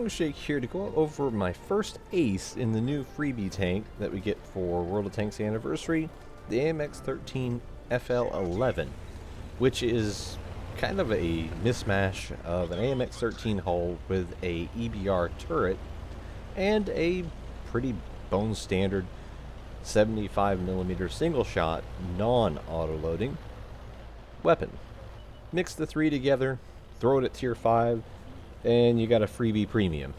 Shake here to go over my first ace in the new freebie tank that we get for World of Tanks Anniversary, the AMX 13 FL11, which is kind of a mismatch of an AMX 13 hull with a EBR turret and a pretty bone standard 75mm single shot non-auto loading weapon. Mix the three together, throw it at tier 5, and you got a freebie premium.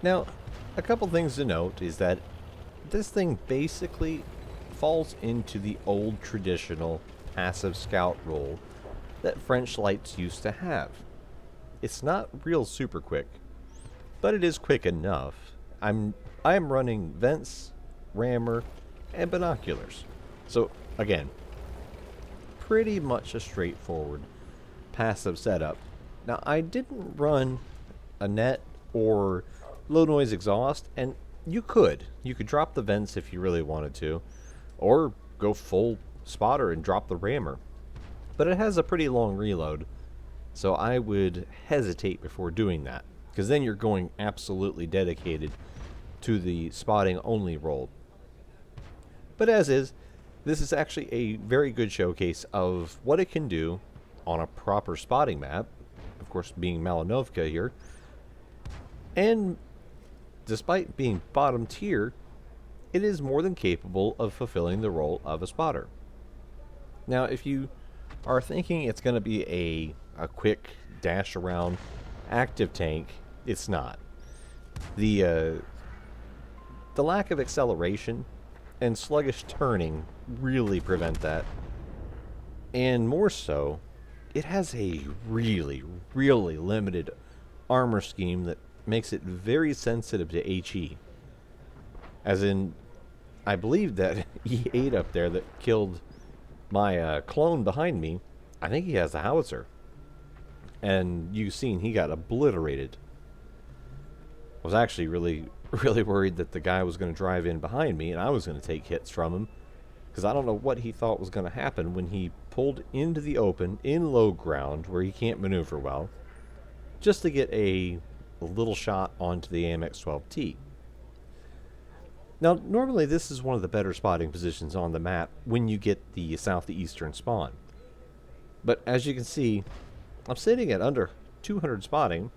Now, a couple things to note is that this thing basically falls into the old traditional passive scout role that French lights used to have. It's not real super quick, but it is quick enough. I am running vents, rammer, and binoculars. So again, pretty much a straightforward passive setup. Now, I didn't run a net or low noise exhaust, and you could drop the vents if you really wanted to, or go full spotter and drop the rammer. But it has a pretty long reload, so I would hesitate before doing that, because then you're going absolutely dedicated to the spotting only role. But as is, this is actually a very good showcase of what it can do on a proper spotting map, of course being Malinovka here, and despite being bottom tier, it is more than capable of fulfilling the role of a spotter. Now, if you are thinking it's going to be a quick dash around active tank, it's not. The lack of acceleration and sluggish turning really prevent that, and more so, it has a really limited armor scheme that makes it very sensitive to HE. As in, I believe that E8 up there that killed my clone behind me, I think he has a howitzer. And you've seen he got obliterated. I was actually really worried that the guy was going to drive in behind me and I was going to take hits from him, because I don't know what he thought was going to happen when he pulled into the open in low ground where he can't maneuver well, just to get a little shot onto the AMX 12T. Now, normally this is one of the better spotting positions on the map when you get the southeastern spawn. But as you can see, I'm sitting at under 200 spotting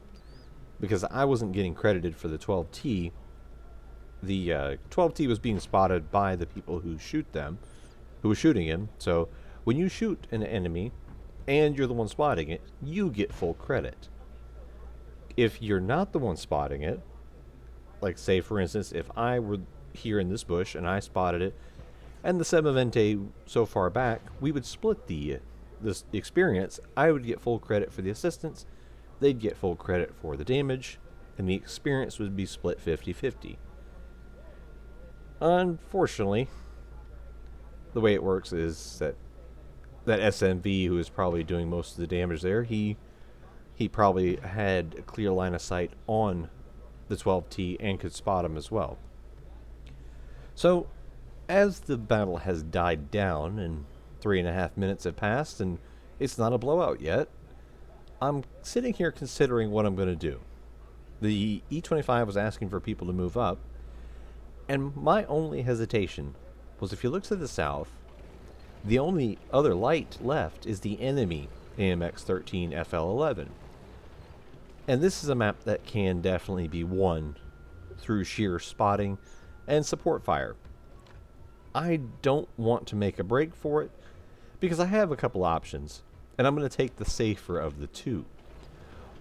because I wasn't getting credited for the 12T. The 12T was being spotted by the people who were shooting him. So when you shoot an enemy and you're the one spotting it, you get full credit. If you're not the one spotting it, like say for instance, if I were here in this bush and I spotted it, and the Semavente so far back, we would split this experience. I would get full credit for the assistance, they'd get full credit for the damage, and the experience would be split 50-50. Unfortunately, the way it works is that SMV, who is probably doing most of the damage there, he probably had a clear line of sight on the 12T and could spot him as well. So, as the battle has died down and 3.5 minutes have passed and it's not a blowout yet, I'm sitting here considering what I'm going to do. The E25 was asking for people to move up, and my only hesitation was if you look to the south, the only other light left is the enemy AMX 13 FL11. And this is a map that can definitely be won through sheer spotting and support fire. I don't want to make a break for it because I have a couple options, and I'm going to take the safer of the two.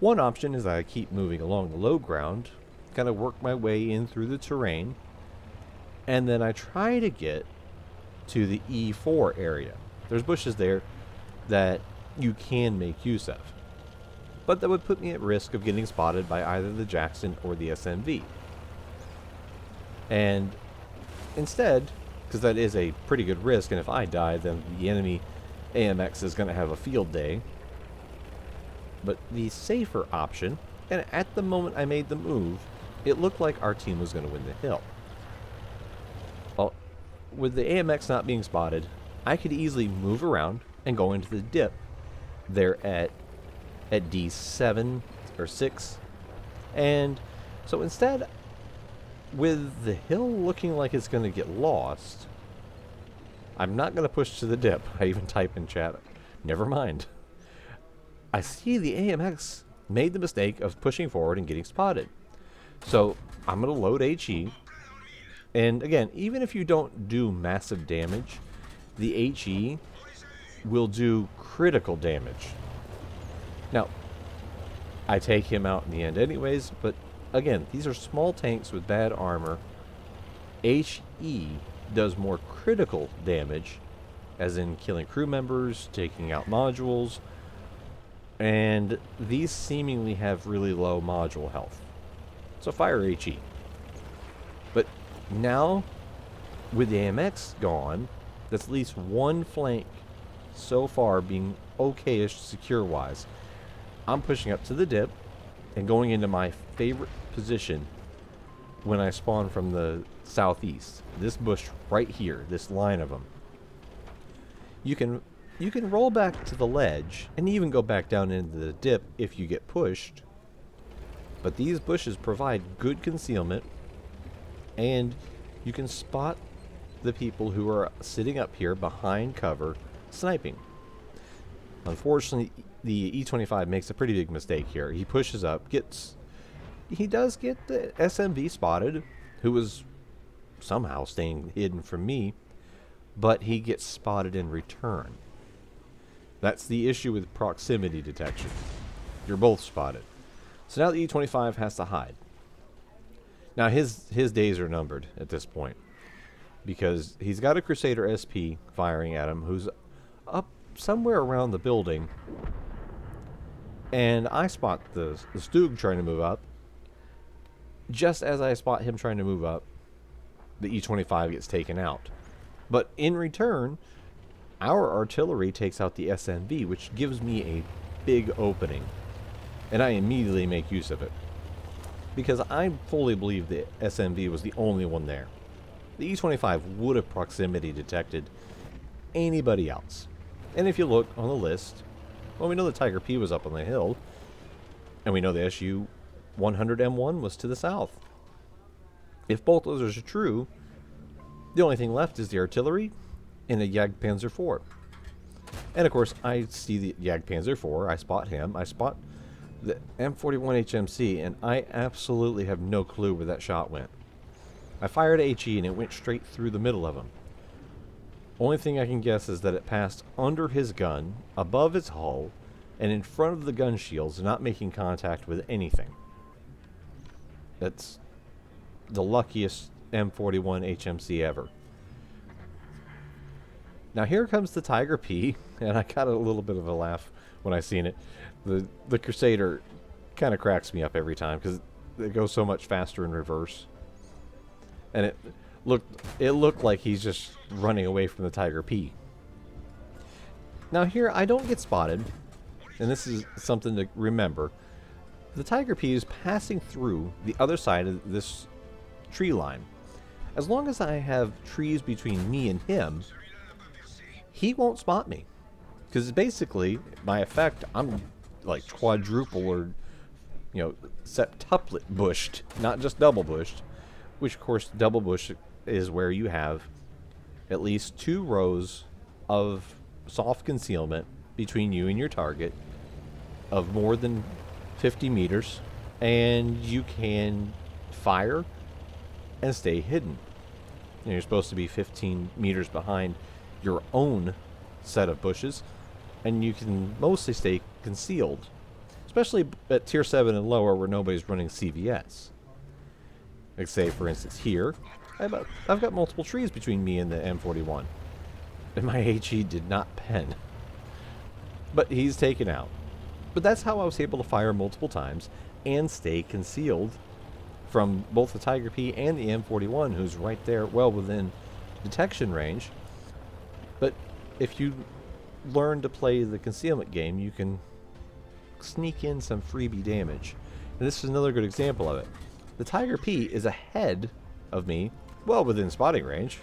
One option is I keep moving along the low ground, kind of work my way in through the terrain, and then I try to get to the E4 area. There's bushes there that you can make use of, but that would put me at risk of getting spotted by either the Jackson or the SMV. And instead, because that is a pretty good risk, and if I die, then the enemy AMX is going to have a field day. But the safer option, and at the moment I made the move, it looked like our team was going to win the hill. Well, with the AMX not being spotted, I could easily move around and go into the dip there at D7 or 6. And so instead, with the hill looking like it's going to get lost, I'm not going to push to the dip. I even type in chat, never mind. I see the AMX made the mistake of pushing forward and getting spotted. So I'm going to load HE. And again, even if you don't do massive damage, the HE will do critical damage. Now, I take him out in the end anyways, but again, these are small tanks with bad armor. HE does more critical damage, as in killing crew members, taking out modules, and these seemingly have really low module health. So fire HE. But now, with the AMX gone, that's at least one flank so far being okay-ish secure-wise. I'm pushing up to the dip and going into my favorite position when I spawn from the southeast. This bush right here, this line of them. You can roll back to the ledge and even go back down into the dip if you get pushed. But these bushes provide good concealment, and you can spot the people who are sitting up here behind cover sniping. Unfortunately, the E25 makes a pretty big mistake here. He pushes up, he does get the SMV spotted, who was somehow staying hidden from me, but he gets spotted in return. That's the issue with proximity detection. You're both spotted. So now the E25 has to hide. Now his days are numbered at this point, because he's got a Crusader SP firing at him who's up somewhere around the building, and I spot the Stug trying to move up. Just as I spot him trying to move up, the E25 gets taken out. But in return, our artillery takes out the SMV, which gives me a big opening, and I immediately make use of it, because I fully believe the SMV was the only one there. The E25 would have proximity detected anybody else. And if you look on the list, well, we know the Tiger P was up on the hill, and we know the SU 100M1 was to the south. If both those are true, the only thing left is the artillery and a Jagdpanzer IV. And of course, I see the Jagdpanzer IV, I spot him, I spot the M41 HMC, and I absolutely have no clue where that shot went. I fired HE and it went straight through the middle of him. Only thing I can guess is that it passed under his gun, above his hull, and in front of the gun shields, not making contact with anything. That's the luckiest M41 HMC ever. Now here comes the Tiger P, and I got a little bit of a laugh when I seen it. The Crusader kind of cracks me up every time because it goes so much faster in reverse. And it looked like he's just running away from the Tiger P. Now here, I don't get spotted, and this is something to remember. The Tiger P is passing through the other side of this tree line. As long as I have trees between me and him, he won't spot me. Because basically, by effect, I'm like quadruple or, septuplet bushed, not just double bushed. Which, of course, double bush is where you have at least 2 rows of soft concealment between you and your target of more than 50 meters, and you can fire and stay hidden. You're supposed to be 15 meters behind your own set of bushes, and you can mostly stay concealed, especially at tier 7 and lower where nobody's running CVS. Like, say, for instance, here, I've got multiple trees between me and the M41, and my HE did not pen. But he's taken out. But that's how I was able to fire multiple times and stay concealed from both the Tiger P and the M41, who's right there, well within detection range. But if you learn to play the concealment game, you can sneak in some freebie damage. And this is another good example of it. The Tiger P is ahead of me, well within spotting range.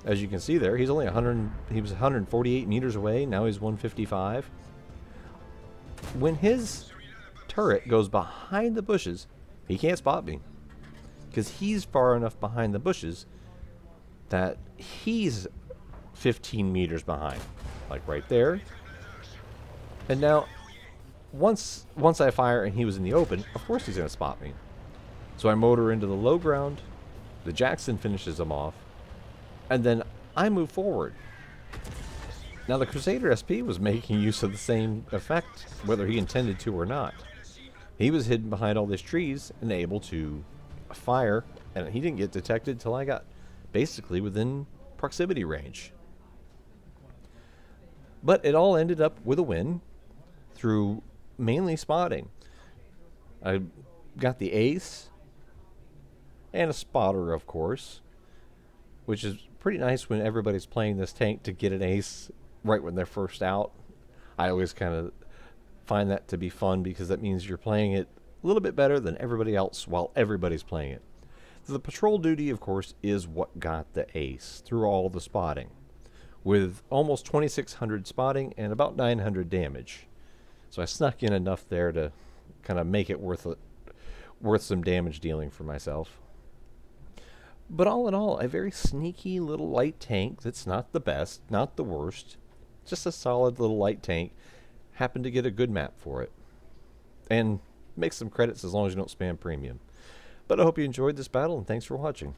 As you can see there, he's only 100. He was 148 meters away. Now he's 155. When his turret goes behind the bushes, he can't spot me because he's far enough behind the bushes that he's 15 meters behind, like right there. And now, once I fire and he was in the open, of course he's going to spot me. So I motor into the low ground. The Jackson finishes him off. And then I move forward. Now the Crusader SP was making use of the same effect, whether he intended to or not. He was hidden behind all these trees and able to fire, and he didn't get detected till I got basically within proximity range. But it all ended up with a win through mainly spotting. I got the ace and a spotter, of course, which is pretty nice when everybody's playing this tank to get an ace right when they're first out. I always kind of find that to be fun because that means you're playing it a little bit better than everybody else while everybody's playing it. So the patrol duty, of course, is what got the ace through all the spotting, with almost 2,600 spotting and about 900 damage. So I snuck in enough there to kind of make it worth some damage dealing for myself. But all in all, a very sneaky little light tank that's not the best, not the worst, just a solid little light tank. Happened to get a good map for it. And make some credits as long as you don't spam premium. But I hope you enjoyed this battle, and thanks for watching.